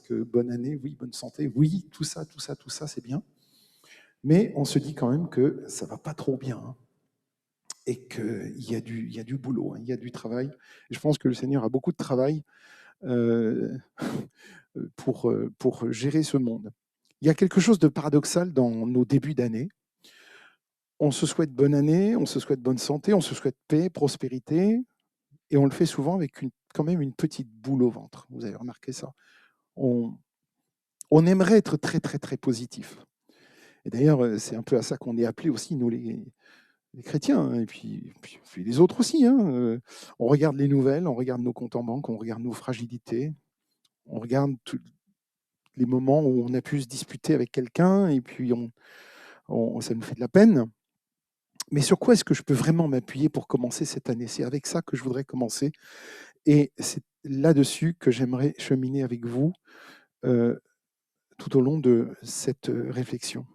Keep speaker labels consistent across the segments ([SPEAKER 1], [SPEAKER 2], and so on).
[SPEAKER 1] que bonne année, oui, bonne santé, oui, tout ça, c'est bien. Mais on se dit quand même que ça va pas trop bien, hein, et qu'il y a du boulot, hein, il y a du travail. Et je pense que le Seigneur a beaucoup de travail euh, pour gérer ce monde. Il y a quelque chose de paradoxal dans nos débuts d'année. On se souhaite bonne année, on se souhaite bonne santé, on se souhaite paix, prospérité, et on le fait souvent avec quand même une petite boule au ventre. Vous avez remarqué ça? On, on aimerait être très, très, très positif. Et d'ailleurs, c'est un peu à ça qu'on est appelés aussi, nous les chrétiens, hein, et puis les autres aussi. Hein. On regarde les nouvelles, on regarde nos comptes en banque, on regarde nos fragilités, on regarde tous les moments où on a pu se disputer avec quelqu'un, et puis ça nous fait de la peine. Mais sur quoi est-ce que je peux vraiment m'appuyer pour commencer cette année? C'est avec ça que je voudrais commencer. Et c'est là-dessus que j'aimerais cheminer avec vous euh, tout au long de cette réflexion.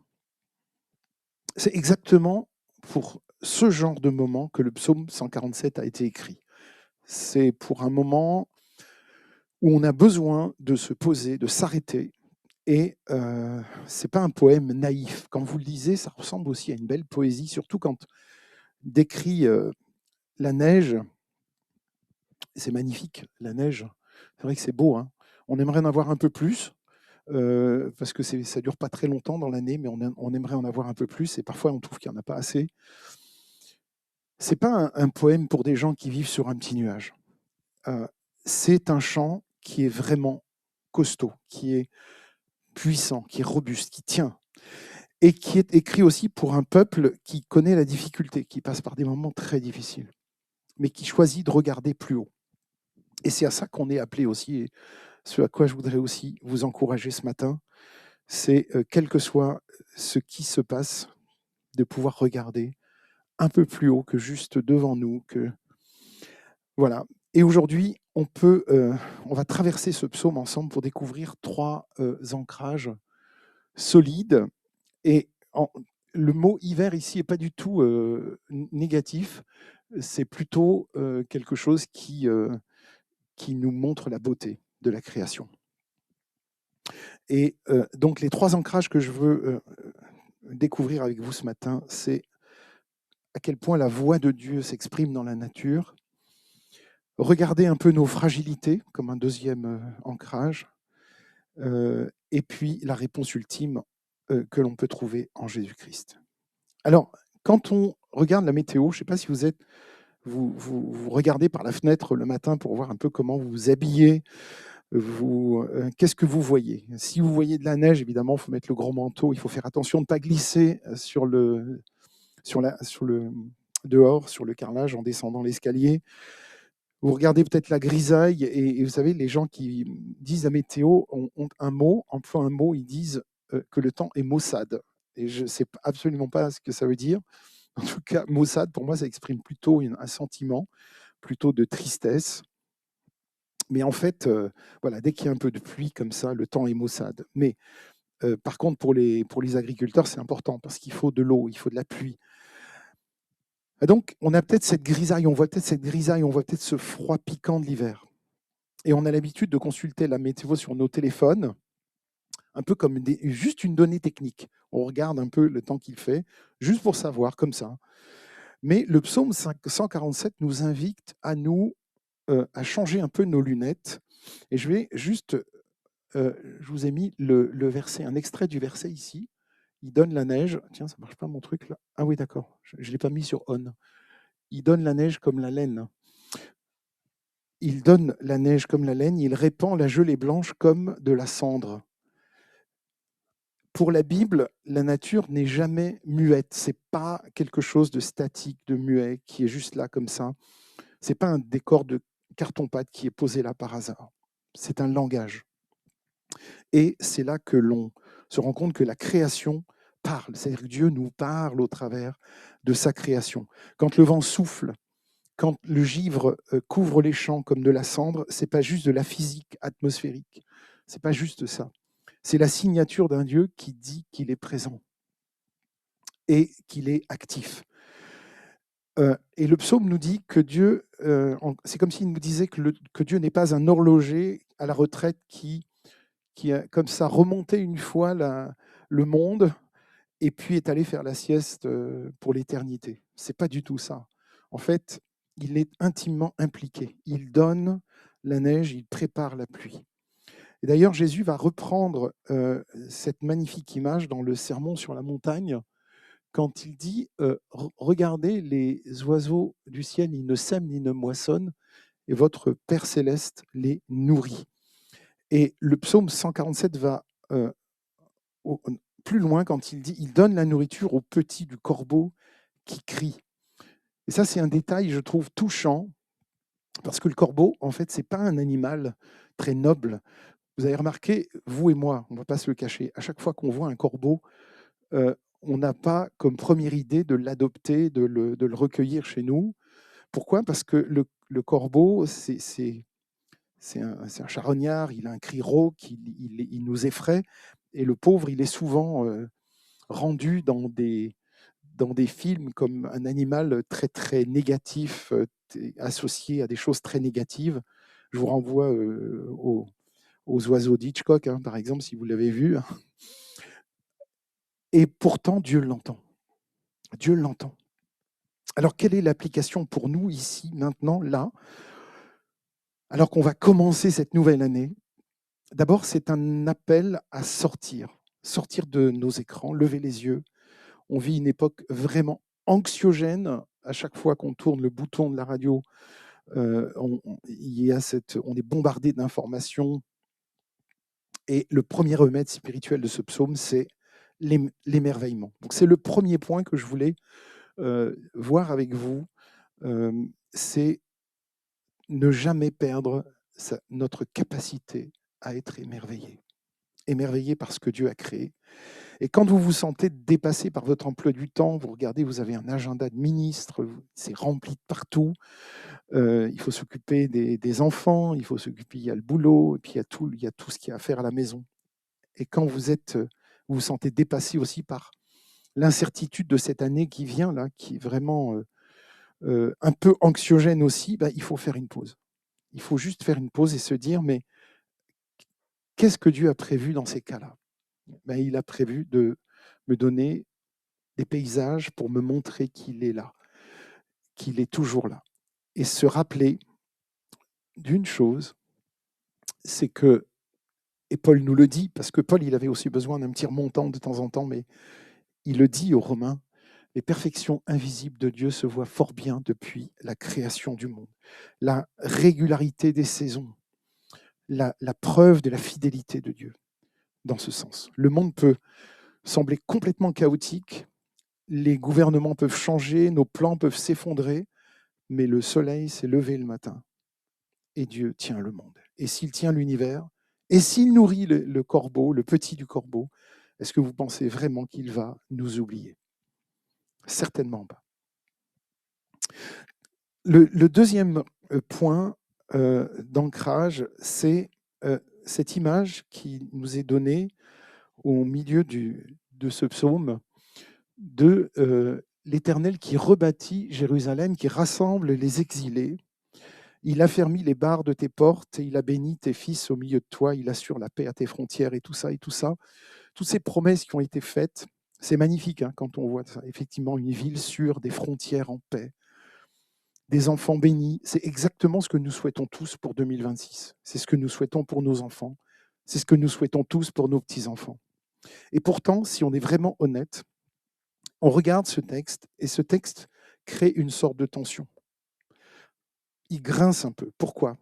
[SPEAKER 1] C'est exactement pour ce genre de moment que le psaume 147 a été écrit. C'est pour un moment où on a besoin de se poser, de s'arrêter. Et ce n'est pas un poème naïf. Quand vous le lisez, ça ressemble aussi à une belle poésie, surtout quand décrit la neige. C'est magnifique, la neige. C'est vrai que c'est beau. Hein. On aimerait en avoir un peu plus, parce que ça ne dure pas très longtemps dans l'année, mais on aimerait en avoir un peu plus, et parfois on trouve qu'il n'y en a pas assez. Ce n'est pas un poème pour des gens qui vivent sur un petit nuage. C'est un chant qui est vraiment costaud, qui est puissant, qui est robuste, qui tient, et qui est écrit aussi pour un peuple qui connaît la difficulté, qui passe par des moments très difficiles, mais qui choisit de regarder plus haut. Et c'est à ça qu'on est appelé aussi, et ce à quoi je voudrais aussi vous encourager ce matin, c'est, quel que soit ce qui se passe, de pouvoir regarder un peu plus haut que juste devant nous. Voilà. Et aujourd'hui, on va traverser ce psaume ensemble pour découvrir 3 ancrages solides. Et le mot hiver ici n'est pas du tout négatif, c'est plutôt quelque chose qui nous montre la beauté de la création. Et donc les 3 ancrages que je veux découvrir avec vous ce matin, c'est à quel point la voix de Dieu s'exprime dans la nature, regarder un peu nos fragilités comme un deuxième ancrage, et puis la réponse ultime que l'on peut trouver en Jésus-Christ. Alors, quand on regarde la météo, je ne sais pas si vous regardez par la fenêtre le matin pour voir un peu comment vous vous habillez, qu'est-ce que vous voyez? Si vous voyez de la neige, évidemment, il faut mettre le gros manteau, il faut faire attention de ne pas glisser dehors, sur le carrelage en descendant l'escalier. Vous regardez peut-être la grisaille, et vous savez, les gens qui disent la météo ont emploient un mot, ils disent que le temps est maussade. Et je ne sais absolument pas ce que ça veut dire. En tout cas, maussade, pour moi, ça exprime plutôt un sentiment, plutôt de tristesse. Mais en fait, voilà, dès qu'il y a un peu de pluie comme ça, le temps est maussade. Mais par contre, pour les agriculteurs, c'est important parce qu'il faut de l'eau, il faut de la pluie. Et donc, on a peut-être cette grisaille, on voit peut-être cette grisaille, on voit peut-être ce froid piquant de l'hiver. Et on a l'habitude de consulter la météo sur nos téléphones, un peu comme juste une donnée technique. On regarde un peu le temps qu'il fait, juste pour savoir, comme ça. Mais le psaume 147 nous invite à changer un peu nos lunettes. Et je vais juste, je vous ai mis le verset, un extrait du verset ici. Il donne la neige. Tiens, ça marche pas mon truc là. Ah oui, d'accord. Je ne l'ai pas mis sur on. Il donne la neige comme la laine. Il donne la neige comme la laine. Il répand la gelée blanche comme de la cendre. Pour la Bible, la nature n'est jamais muette. C'est pas quelque chose de statique, de muet, qui est juste là comme ça. C'est pas un décor de carton-pâte qui est posé là par hasard. C'est un langage. Et c'est là que l'on se rend compte que la création parle. C'est-à-dire que Dieu nous parle au travers de sa création. Quand le vent souffle, quand le givre couvre les champs comme de la cendre, c'est pas juste de la physique atmosphérique. C'est pas juste ça. C'est la signature d'un Dieu qui dit qu'il est présent et qu'il est actif. Et le psaume nous dit que Dieu, c'est comme s'il nous disait que Dieu n'est pas un horloger à la retraite qui qui a comme ça remonté une fois le monde et puis est allé faire la sieste pour l'éternité. C'est pas du tout ça. En fait, il est intimement impliqué. Il donne la neige, il prépare la pluie. Et d'ailleurs, Jésus va reprendre cette magnifique image dans le Sermon sur la montagne, quand il dit Regardez les oiseaux du ciel, ils ne sèment ni ne moissonnent, et votre Père céleste les nourrit. Et le psaume 147 va plus loin quand il dit Il donne la nourriture aux petits du corbeau qui crie. Et ça, c'est un détail, je trouve, touchant, parce que le corbeau, en fait, ce n'est pas un animal très noble. Vous avez remarqué, vous et moi, on ne va pas se le cacher, à chaque fois qu'on voit un corbeau, on n'a pas comme première idée de l'adopter, de le recueillir chez nous. Pourquoi? Parce que le corbeau, c'est un charognard, il a un cri rauque, il nous effraie, et le pauvre, il est souvent rendu dans des films comme un animal très, très négatif, associé à des choses très négatives. Je vous renvoie aux oiseaux d'Hitchcock, hein, par exemple, si vous l'avez vu. Et pourtant, Dieu l'entend. Dieu l'entend. Alors, quelle est l'application pour nous ici, maintenant, là, alors qu'on va commencer cette nouvelle année? D'abord, c'est un appel à sortir de nos écrans, lever les yeux. On vit une époque vraiment anxiogène. À chaque fois qu'on tourne le bouton de la radio, on est bombardé d'informations. Et le premier remède spirituel de ce psaume, c'est l'émerveillement. Donc, c'est le premier point que je voulais voir avec vous. C'est ne jamais perdre notre capacité à être émerveillé. Émerveillé par ce que Dieu a créé. Et quand vous vous sentez dépassé par votre emploi du temps, vous regardez, vous avez un agenda de ministre, c'est rempli de partout. Il faut s'occuper des enfants, il faut s'occuper, il y a le boulot, et puis il y a tout ce qu'il y a à faire à la maison. Et quand vous vous sentez dépassé aussi par l'incertitude de cette année qui vient, là, qui est vraiment un peu anxiogène aussi, il faut faire une pause. Il faut juste faire une pause et se dire, mais qu'est-ce que Dieu a prévu dans ces cas-là? Il a prévu de me donner des paysages pour me montrer qu'il est là, qu'il est toujours là. Et se rappeler d'une chose, c'est que, et Paul nous le dit, parce que Paul, il avait aussi besoin d'un petit remontant de temps en temps, mais il le dit aux Romains, les perfections invisibles de Dieu se voient fort bien depuis la création du monde. La régularité des saisons, la preuve de la fidélité de Dieu, dans ce sens. Le monde peut sembler complètement chaotique, les gouvernements peuvent changer, nos plans peuvent s'effondrer, mais le soleil s'est levé le matin et Dieu tient le monde. Et s'il tient l'univers, et s'il nourrit le corbeau, le petit du corbeau, est-ce que vous pensez vraiment qu'il va nous oublier? Certainement pas. Le deuxième point d'ancrage, c'est cette image qui nous est donnée au milieu de ce psaume de l'Éternel qui rebâtit Jérusalem, qui rassemble les exilés. Il a fermé les barres de tes portes et il a béni tes fils au milieu de toi. Il assure la paix à tes frontières et tout ça et tout ça. Toutes ces promesses qui ont été faites, c'est magnifique hein, quand on voit ça. Effectivement, une ville sûre, des frontières en paix, des enfants bénis. C'est exactement ce que nous souhaitons tous pour 2026. C'est ce que nous souhaitons pour nos enfants. C'est ce que nous souhaitons tous pour nos petits-enfants. Et pourtant, si on est vraiment honnête, on regarde ce texte et ce texte crée une sorte de tension. Il grince un peu. Pourquoi?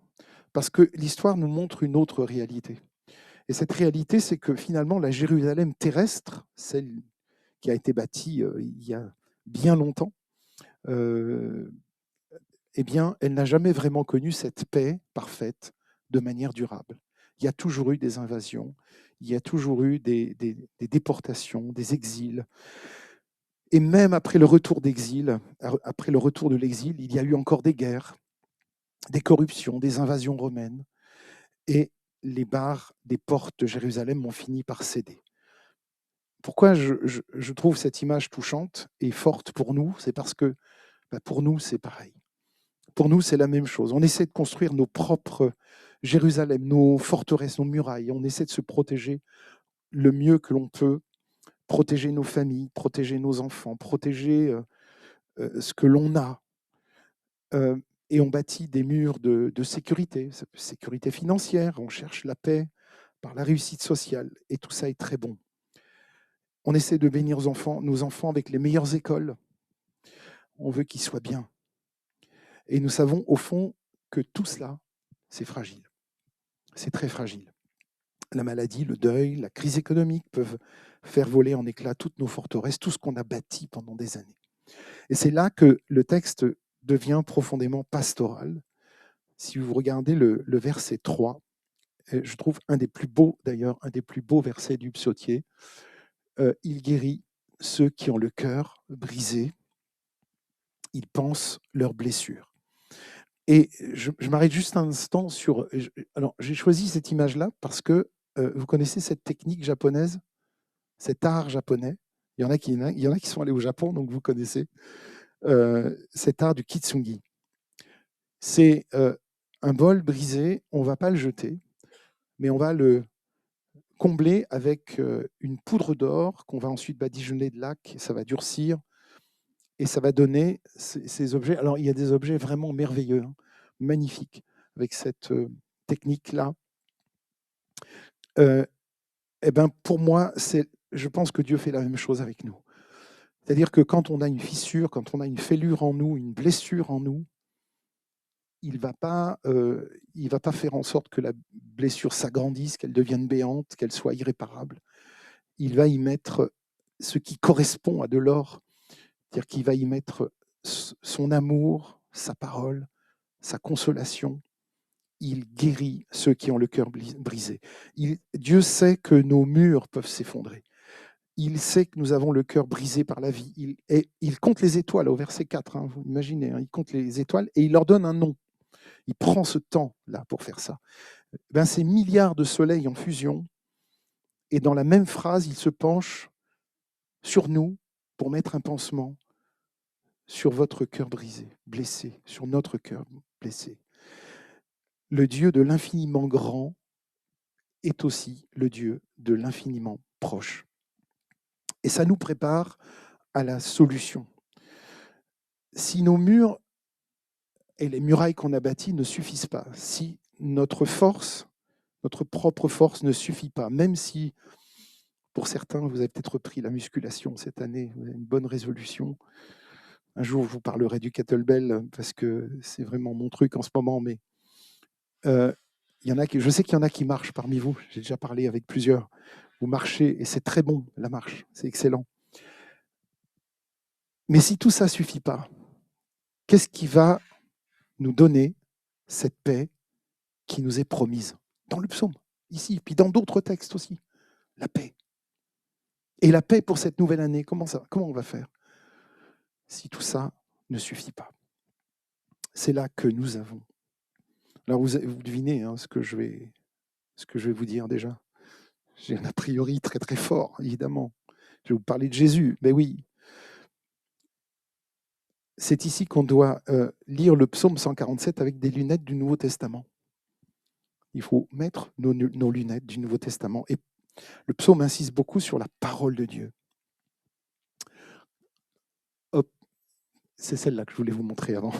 [SPEAKER 1] Parce que l'histoire nous montre une autre réalité. Et cette réalité, c'est que finalement, la Jérusalem terrestre, celle qui a été bâtie il y a bien longtemps, eh bien, elle n'a jamais vraiment connu cette paix parfaite de manière durable. Il y a toujours eu des invasions, il y a toujours eu des déportations, des exils. Et même après le retour d'exil, après le retour de l'exil, il y a eu encore des guerres, des corruptions, des invasions romaines. Et les barres des portes de Jérusalem ont fini par céder. Pourquoi je trouve cette image touchante et forte pour nous? C'est parce que pour nous, c'est pareil. Pour nous, c'est la même chose. On essaie de construire nos propres Jérusalem, nos forteresses, nos murailles. On essaie de se protéger le mieux que l'on peut, protéger nos familles, protéger nos enfants, protéger ce que l'on a. Et on bâtit des murs de sécurité, sécurité financière, on cherche la paix par la réussite sociale, et tout ça est très bon. On essaie de bénir nos enfants avec les meilleures écoles. On veut qu'ils soient bien. Et nous savons au fond que tout cela, c'est fragile. C'est très fragile. La maladie, le deuil, la crise économique peuvent faire voler en éclats toutes nos forteresses, tout ce qu'on a bâti pendant des années. Et c'est là que le texte devient profondément pastoral. Si vous regardez le verset 3, je trouve un des plus beaux, d'ailleurs, un des plus beaux versets du psautier. Il guérit ceux qui ont le cœur brisé, il pense leurs blessures. Et je m'arrête juste un instant sur... Alors, j'ai choisi cette image-là parce que vous connaissez cette technique japonaise, cet art japonais. Il y en a qui sont allés au Japon, donc vous connaissez cet art du kitsungi. C'est un bol brisé, on ne va pas le jeter, mais on va le combler avec une poudre d'or qu'on va ensuite badigeonner de laque, et ça va durcir, et ça va donner ces objets. Alors, il y a des objets vraiment merveilleux, hein, magnifiques, avec cette technique-là. Eh ben, pour moi, je pense que Dieu fait la même chose avec nous. C'est-à-dire que quand on a une fissure, quand on a une fêlure en nous, une blessure en nous, il ne va pas faire en sorte que la blessure s'agrandisse, qu'elle devienne béante, qu'elle soit irréparable. Il va y mettre ce qui correspond à de l'or, c'est-à-dire qu'il va y mettre son amour, sa parole, sa consolation. Il guérit ceux qui ont le cœur brisé. Dieu sait que nos murs peuvent s'effondrer. Il sait que nous avons le cœur brisé par la vie. Il compte les étoiles au verset 4, hein, vous imaginez, hein, il compte les étoiles et il leur donne un nom. Il prend ce temps-là pour faire ça. Ben, ces milliards de soleils en fusion, et dans la même phrase, il se penche sur nous pour mettre un pansement sur votre cœur brisé, blessé, sur notre cœur blessé. Le Dieu de l'infiniment grand est aussi le Dieu de l'infiniment proche. Et ça nous prépare à la solution. Si nos murs et les murailles qu'on a bâties ne suffisent pas, si notre force, notre propre force ne suffit pas, même si pour certains, vous avez peut-être repris la musculation cette année, vous avez une bonne résolution. Un jour, je vous parlerai du kettlebell parce que c'est vraiment mon truc en ce moment, mais je sais qu'il y en a qui marchent parmi vous. J'ai déjà parlé avec plusieurs. Vous marchez et c'est très bon, la marche, c'est excellent. Mais si tout ça ne suffit pas, qu'est-ce qui va nous donner cette paix qui nous est promise dans le psaume, ici, puis dans d'autres textes aussi? La paix. Et la paix pour cette nouvelle année, comment on va faire si tout ça ne suffit pas? C'est là que nous avons. Alors vous devinez hein, ce que je vais vous dire déjà. J'ai un a priori très très fort, évidemment. Je vais vous parler de Jésus. Mais oui, c'est ici qu'on doit lire le psaume 147 avec des lunettes du Nouveau Testament. Il faut mettre nos lunettes du Nouveau Testament. Et le psaume insiste beaucoup sur la parole de Dieu. Hop, c'est celle-là que je voulais vous montrer avant.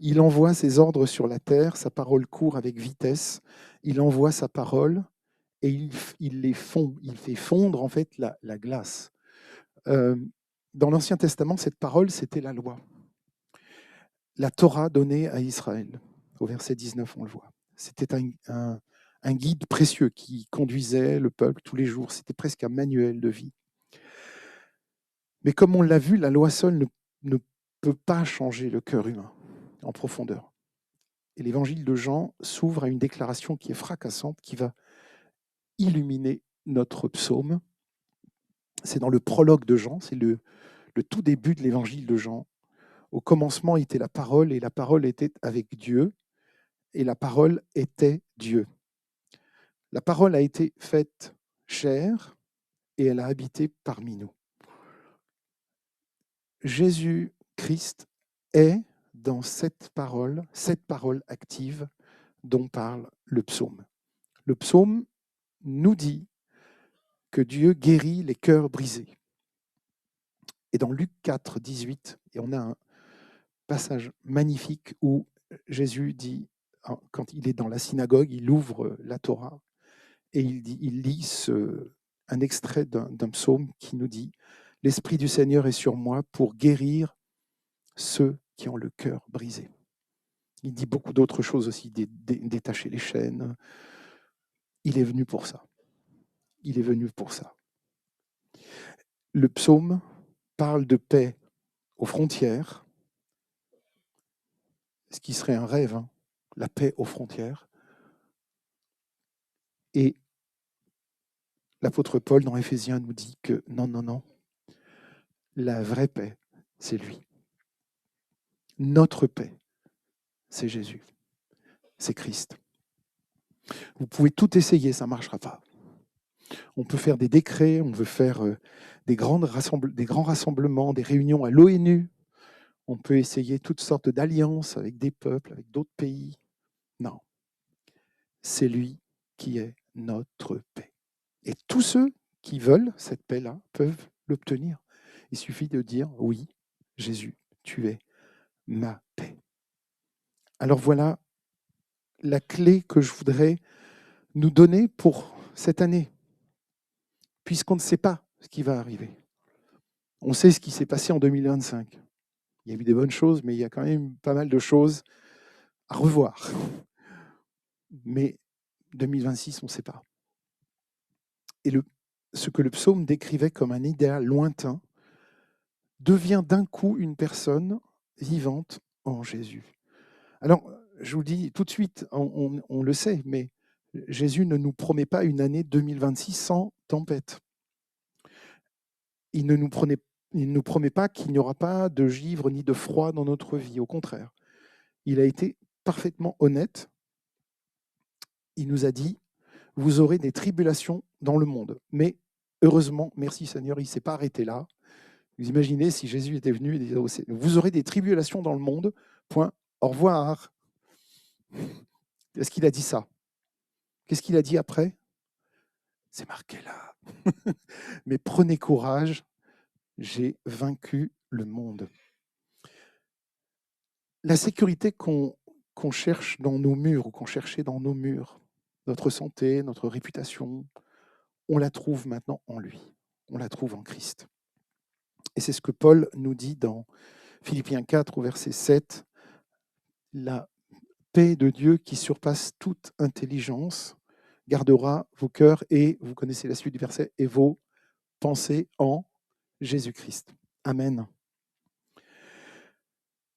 [SPEAKER 1] Il envoie ses ordres sur la terre, sa parole court avec vitesse. Il envoie sa parole et il les fond. Il fait fondre en fait la glace. Dans l'Ancien Testament, cette parole, c'était la loi. La Torah donnée à Israël. Au verset 19, on le voit. C'était un guide précieux qui conduisait le peuple tous les jours. C'était presque un manuel de vie. Mais comme on l'a vu, la loi seule ne peut pas changer le cœur humain en profondeur. Et l'évangile de Jean s'ouvre à une déclaration qui est fracassante, qui va illuminer notre psaume. C'est dans le prologue de Jean, c'est le tout début de l'évangile de Jean. Au commencement était la parole, et la parole était avec Dieu, et la parole était Dieu. La parole a été faite chair, et elle a habité parmi nous. Jésus-Christ est dans cette parole active, dont parle le psaume. Le psaume nous dit que Dieu guérit les cœurs brisés. Et dans Luc 4, 18, et on a un passage magnifique où Jésus dit, quand il est dans la synagogue, il ouvre la Torah et il lit un extrait d'un psaume qui nous dit « L'Esprit du Seigneur est sur moi pour guérir ceux qui ont le cœur brisé. » Il dit beaucoup d'autres choses aussi, détacher les chaînes. Il est venu pour ça. Il est venu pour ça. Le psaume parle de paix aux frontières, ce qui serait un rêve, hein, la paix aux frontières. Et l'apôtre Paul, dans Éphésiens, nous dit que non, non, non, la vraie paix, c'est lui. Notre paix, c'est Jésus, c'est Christ. Vous pouvez tout essayer, ça ne marchera pas. On peut faire des décrets, on veut faire des grands rassemblements, des réunions à l'ONU. On peut essayer toutes sortes d'alliances avec des peuples, avec d'autres pays. Non, c'est lui qui est notre paix. Et tous ceux qui veulent cette paix-là peuvent l'obtenir. Il suffit de dire « Oui, Jésus, tu es ma paix ». Alors voilà la clé que je voudrais nous donner pour cette année, puisqu'on ne sait pas ce qui va arriver. On sait ce qui s'est passé en 2025. Il y a eu des bonnes choses, mais il y a quand même pas mal de choses à revoir. Mais 2026, on ne sait pas. Et ce que le psaume décrivait comme un idéal lointain devient d'un coup une personne vivante en Jésus. Alors, je vous le dis tout de suite, on le sait, mais Jésus ne nous promet pas une année 2026 sans tempête. Il ne nous promet pas qu'il n'y aura pas de givre ni de froid dans notre vie. Au contraire, il a été parfaitement honnête. Il nous a dit, vous aurez des tribulations dans le monde. Mais heureusement, merci Seigneur, il ne s'est pas arrêté là. Vous imaginez si Jésus était venu et disait, vous aurez des tribulations dans le monde, point, au revoir. Est-ce qu'il a dit ça? Qu'est-ce qu'il a dit après? C'est marqué là. Mais prenez courage, j'ai vaincu le monde. La sécurité qu'on cherche dans nos murs ou qu'on cherchait dans nos murs, notre santé, notre réputation, on la trouve maintenant en lui. On la trouve en Christ. Et c'est ce que Paul nous dit dans Philippiens 4 au verset 7. La paix de Dieu qui surpasse toute intelligence gardera vos cœurs et, vous connaissez la suite du verset, et vos pensées en Jésus-Christ. Amen.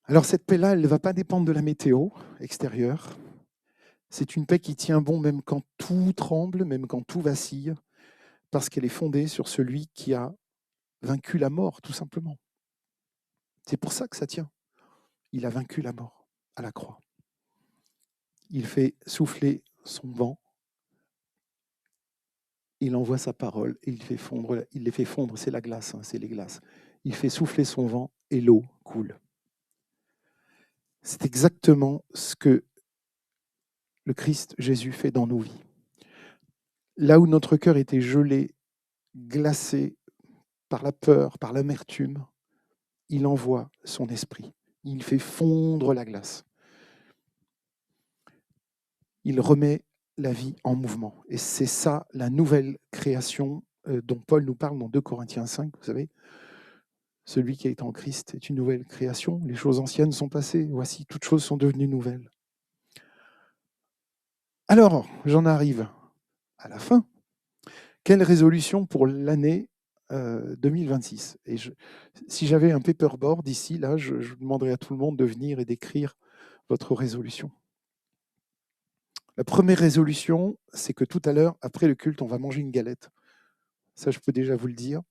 [SPEAKER 1] Alors cette paix-là, elle ne va pas dépendre de la météo extérieure. C'est une paix qui tient bon même quand tout tremble, même quand tout vacille, parce qu'elle est fondée sur celui qui a vaincu la mort, tout simplement. C'est pour ça que ça tient. Il a vaincu la mort à la croix. Il fait souffler son vent, il envoie sa parole et il les fait fondre, c'est la glace, hein, c'est les glaces. Il fait souffler son vent et l'eau coule. C'est exactement ce que le Christ Jésus fait dans nos vies. Là où notre cœur était gelé, glacé par la peur, par l'amertume, il envoie son esprit. Il fait fondre la glace. Il remet la vie en mouvement. Et c'est ça la nouvelle création dont Paul nous parle dans 2 Corinthiens 5, vous savez. Celui qui est en Christ est une nouvelle création. Les choses anciennes sont passées. Voici, toutes choses sont devenues nouvelles. Alors, j'en arrive à la fin. Quelle résolution pour l'année 2026? Et si j'avais un paperboard ici, là, je demanderais à tout le monde de venir et d'écrire votre résolution. La première résolution, c'est que tout à l'heure, après le culte, on va manger une galette. Ça, je peux déjà vous le dire.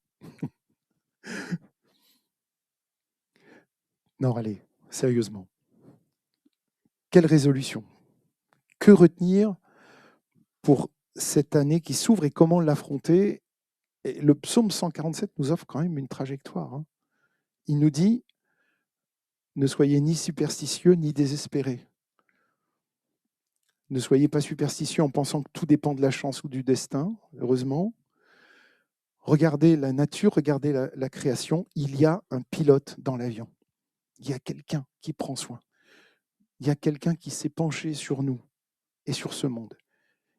[SPEAKER 1] Non, allez, sérieusement. Quelle résolution? Que retenir pour cette année qui s'ouvre et comment l'affronter? Et le psaume 147 nous offre quand même une trajectoire. Hein. Il nous dit, ne soyez ni superstitieux ni désespérés. Ne soyez pas superstitieux en pensant que tout dépend de la chance ou du destin, heureusement. Regardez la nature, regardez la création. Il y a un pilote dans l'avion. Il y a quelqu'un qui prend soin. Il y a quelqu'un qui s'est penché sur nous et sur ce monde.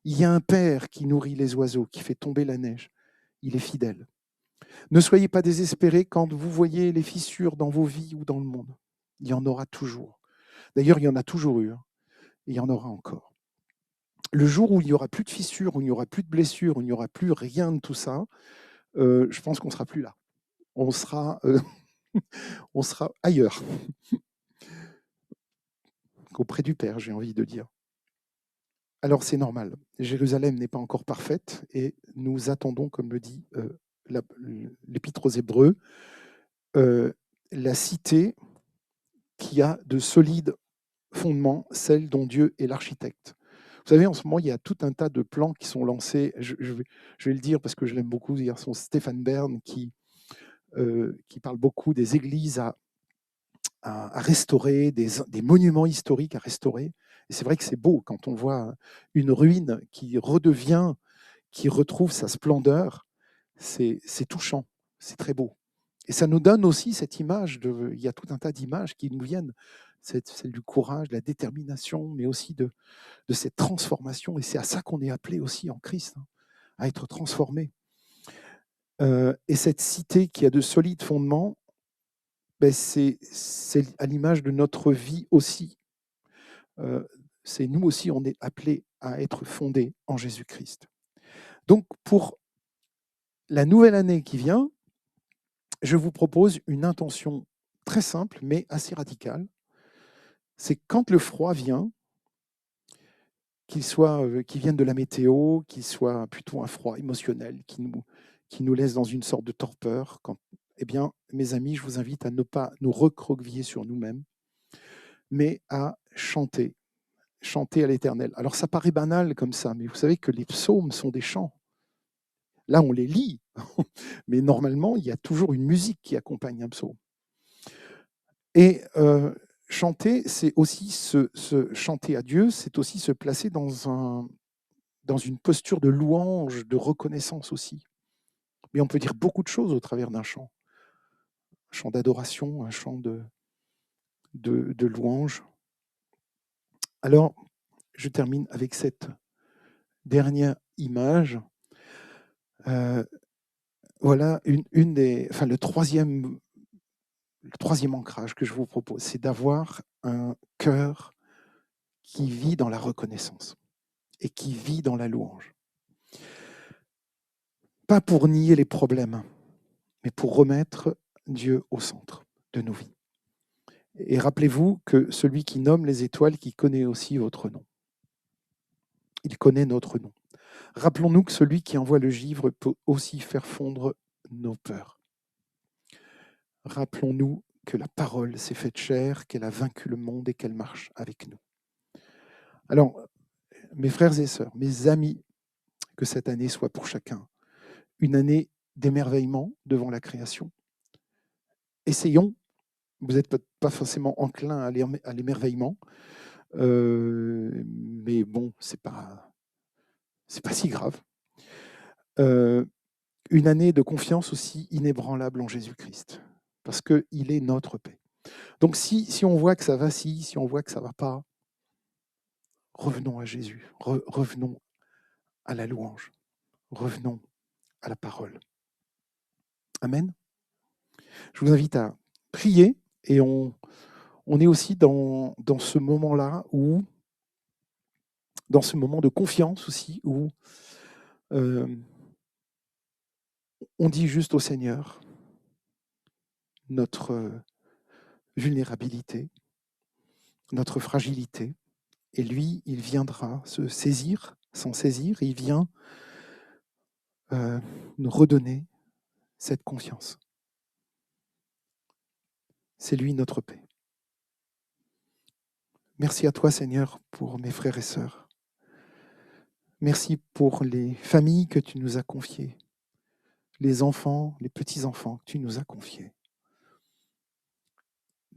[SPEAKER 1] Il y a un père qui nourrit les oiseaux, qui fait tomber la neige. Il est fidèle. Ne soyez pas désespérés quand vous voyez les fissures dans vos vies ou dans le monde. Il y en aura toujours. D'ailleurs, il y en a toujours eu, hein, et il y en aura encore. Le jour où il n'y aura plus de fissures, où il n'y aura plus de blessures, où il n'y aura plus rien de tout ça, je pense qu'on ne sera plus là. On sera, on sera ailleurs, auprès du Père, j'ai envie de dire. Alors c'est normal. Jérusalem n'est pas encore parfaite et nous attendons, comme le dit l'Épître aux Hébreux, la cité qui a de solides fondements, celle dont Dieu est l'architecte. Vous savez, en ce moment, il y a tout un tas de plans qui sont lancés. Je vais le dire parce que je l'aime beaucoup. Il y a son Stéphane Bern qui parle beaucoup des églises à restaurer, des monuments historiques à restaurer. Et c'est vrai que c'est beau quand on voit une ruine qui redevient, qui retrouve sa splendeur. C'est touchant, c'est très beau. Et ça nous donne aussi cette image, il y a tout un tas d'images qui nous viennent, celle du courage, de la détermination, mais aussi de cette transformation. Et c'est à ça qu'on est appelé aussi en Christ, hein, à être transformé. Et cette cité qui a de solides fondements, ben c'est à l'image de notre vie aussi. C'est nous aussi, on est appelés à être fondés en Jésus-Christ. Donc, pour la nouvelle année qui vient, je vous propose une intention très simple, mais assez radicale. C'est quand le froid vient, qu'il vienne de la météo, qu'il soit plutôt un froid émotionnel, qui nous laisse dans une sorte de torpeur, eh bien, mes amis, je vous invite à ne pas nous recroqueviller sur nous-mêmes, mais à chanter à l'Éternel. Alors ça paraît banal comme ça, mais vous savez que les psaumes sont des chants. Là, on les lit, mais normalement, il y a toujours une musique qui accompagne un psaume. Et chanter, c'est aussi se chanter à Dieu, c'est aussi se placer dans une posture de louange, de reconnaissance aussi. Mais on peut dire beaucoup de choses au travers d'un chant. Un chant d'adoration, un chant de louange. Alors, je termine avec cette dernière image. Voilà le troisième ancrage que je vous propose, c'est d'avoir un cœur qui vit dans la reconnaissance et qui vit dans la louange. Pas pour nier les problèmes, mais pour remettre Dieu au centre de nos vies. Et rappelez-vous que celui qui nomme les étoiles, qui connaît aussi votre nom. Il connaît notre nom. Rappelons-nous que celui qui envoie le givre peut aussi faire fondre nos peurs. Rappelons-nous que la parole s'est faite chair, qu'elle a vaincu le monde et qu'elle marche avec nous. Alors, mes frères et sœurs, mes amis, que cette année soit pour chacun une année d'émerveillement devant la création. Essayons, vous n'êtes pas forcément enclin à l'émerveillement, mais bon, c'est pas si grave. Une année de confiance aussi inébranlable en Jésus-Christ, parce qu'il est notre paix. Donc si on voit que ça vacille, si on voit que ça ne va pas, revenons à Jésus, revenons à la louange, revenons à la parole. Amen. Je vous invite à prier et on est aussi dans ce moment-là où, dans ce moment de confiance aussi, où on dit juste au Seigneur notre vulnérabilité, notre fragilité, et lui, il viendra s'en saisir, et il vient nous redonner cette confiance. C'est lui notre paix. Merci à toi, Seigneur, pour mes frères et sœurs. Merci pour les familles que tu nous as confiées, les enfants, les petits-enfants que tu nous as confiés.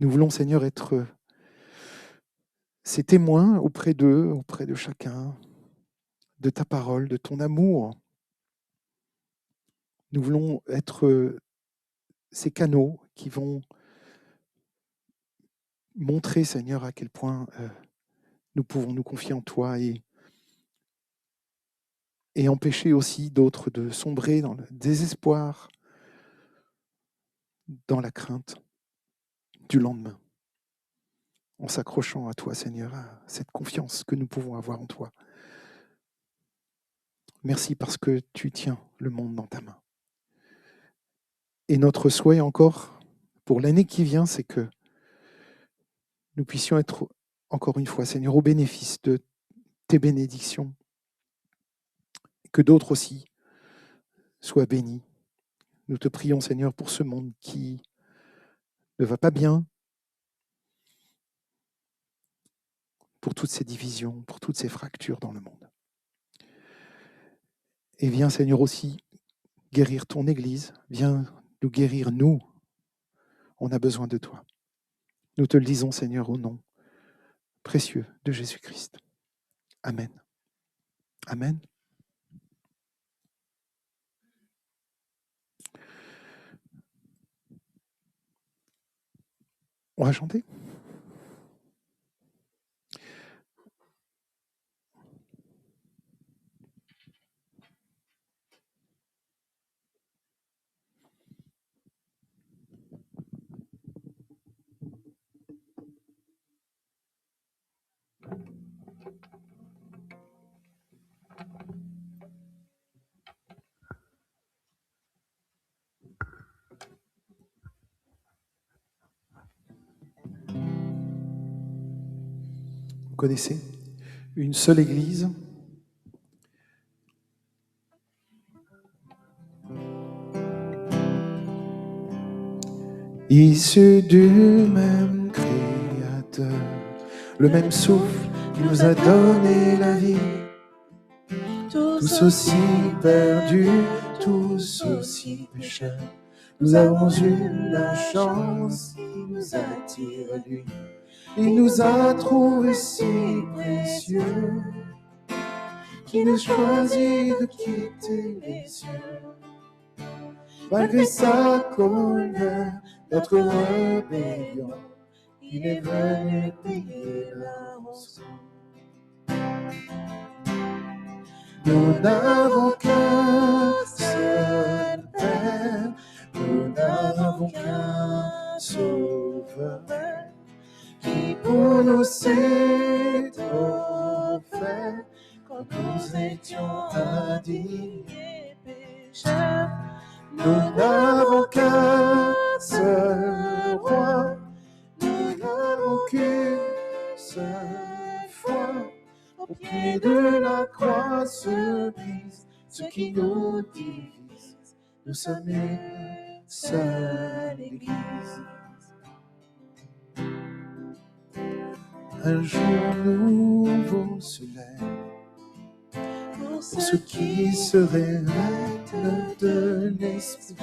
[SPEAKER 1] Nous voulons, Seigneur, être ces témoins auprès d'eux, auprès de chacun, de ta parole, de ton amour. Nous voulons être ces canaux qui vont montrer, Seigneur, à quel point nous pouvons nous confier en toi et empêcher aussi d'autres de sombrer dans le désespoir, dans la crainte du lendemain, en s'accrochant à toi, Seigneur, à cette confiance que nous pouvons avoir en toi. Merci parce que tu tiens le monde dans ta main. Et notre souhait encore, pour l'année qui vient, c'est que nous puissions être, encore une fois, Seigneur, au bénéfice de tes bénédictions, que d'autres aussi soient bénis. Nous te prions, Seigneur, pour ce monde qui ne va pas bien, pour toutes ces divisions, pour toutes ces fractures dans le monde. Et viens, Seigneur, aussi guérir ton Église, viens nous guérir, nous. On a besoin de toi. Nous te le disons, Seigneur, au nom précieux de Jésus-Christ. Amen. Amen. On va chanter ? Vous connaissez ? Une seule Église, issue du même Créateur, le même souffle qui nous a donné la vie, tous aussi perdus, tous aussi pécheurs. Nous avons eu la chance, il nous attire à lui. Il nous a trouvés si précieux, qu'il nous choisit de quitter les cieux. Malgré sa colère, notre rébellion, il est venu payer la rançon. Nous n'avons qu'un seul Père, nous n'avons qu'un Sauveur, qui pour nous s'est offert quand nous étions indignes et pécheurs. Nous n'avons qu'un seul roi, nous n'avons qu'une seule foi. Au pied de la croix se brise ce qui nous divise. Nous sommes une seule Église. Un jour nouveau se lève pour ceux qui se révèlent de l'Esprit,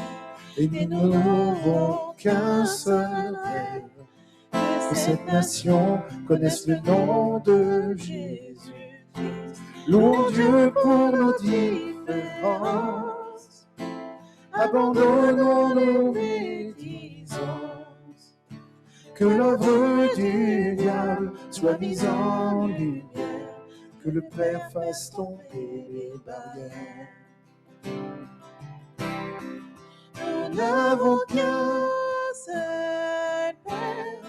[SPEAKER 1] et nous n'aurons qu'un seul rêve, que cette nation connaisse le nom de Jésus. Louons Dieu pour nos différences, abandonnons nos médisances, que l'œuvre du diable soit mise en lumière, que le Père fasse tomber les barrières. Nous n'avons qu'un seul Père,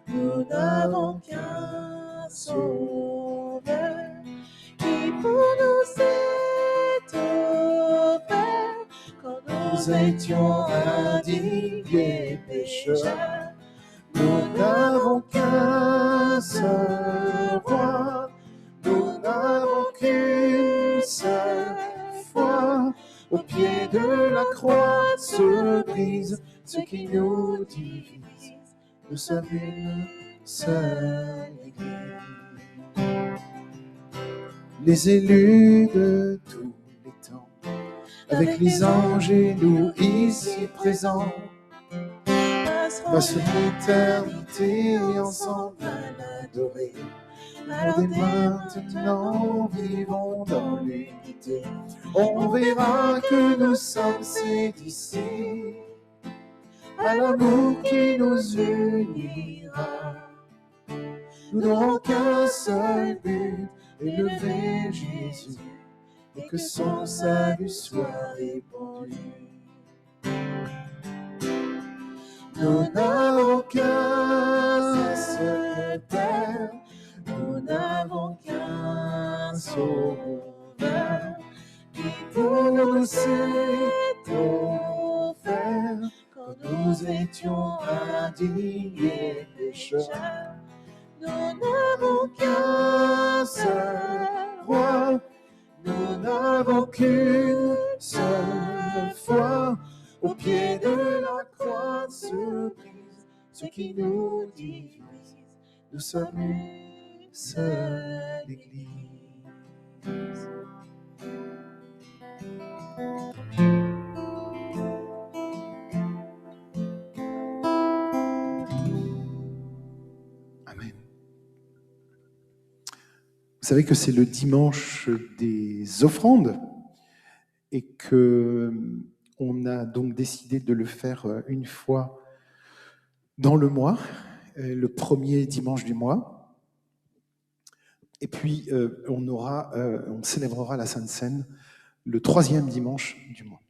[SPEAKER 1] nous n'avons qu'un Sauveur, qui pour nous s'est offert quand nous étions indignes et pécheurs. Nous n'avons qu'un seul roi, nous n'avons qu'une seule foi. Au pied de la croix se brise ce qui nous divise. Nous sommes une seule Église. Les élus de tous les temps, avec les anges et nous ici présents, passons l'éternité ensemble à l'adorer. Alors dès maintenant, vivons dans l'unité. On verra que nous sommes ces disciples, à l'amour qui nous unira. Nous n'aurons qu'un seul but, élever Jésus, et que son salut soit répandu. Nous n'avons qu'un seul Père, nous n'avons qu'un Sauveur, qui pour nous s'est offert quand nous étions indignes et pécheurs. Nous n'avons qu'un seul roi, nous n'avons qu'une seule foi. Au pied de la croix se brise ce qui nous divise. Nous sommes une seule Église. Amen. Vous savez que c'est le dimanche des offrandes et que on a donc décidé de le faire une fois dans le mois, le premier dimanche du mois. Et puis, on célébrera la Sainte Seine le troisième dimanche du mois.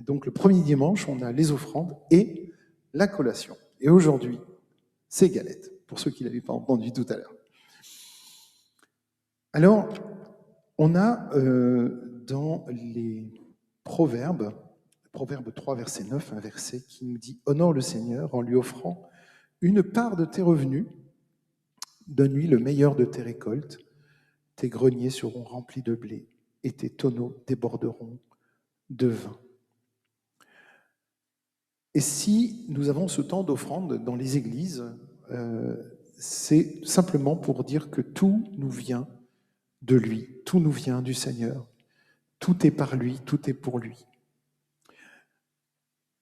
[SPEAKER 1] Et donc, le premier dimanche, on a les offrandes et la collation. Et aujourd'hui, c'est galette, pour ceux qui ne l'avaient pas entendu tout à l'heure. Alors, on a dans les Proverbes 3, verset 9, un verset qui nous dit « Honore le Seigneur en lui offrant une part de tes revenus, donne-lui le meilleur de tes récoltes, tes greniers seront remplis de blé et tes tonneaux déborderont de vin. » Et si nous avons ce temps d'offrande dans les églises, c'est simplement pour dire que tout nous vient de lui, tout nous vient du Seigneur, tout est par lui, tout est pour lui.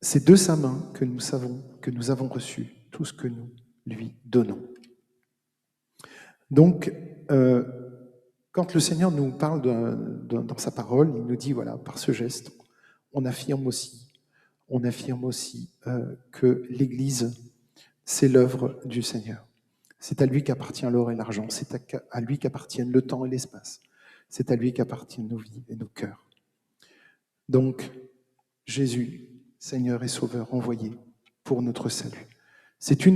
[SPEAKER 1] C'est de sa main que nous savons que nous avons reçu tout ce que nous lui donnons. Donc, quand le Seigneur nous parle dans sa parole, il nous dit, voilà, par ce geste, on affirme aussi que l'Église, c'est l'œuvre du Seigneur. C'est à lui qu'appartient l'or et l'argent, c'est à lui qu'appartiennent le temps et l'espace, c'est à lui qu'appartiennent nos vies et nos cœurs. Donc, Jésus, Seigneur et Sauveur envoyé pour notre salut. C'est une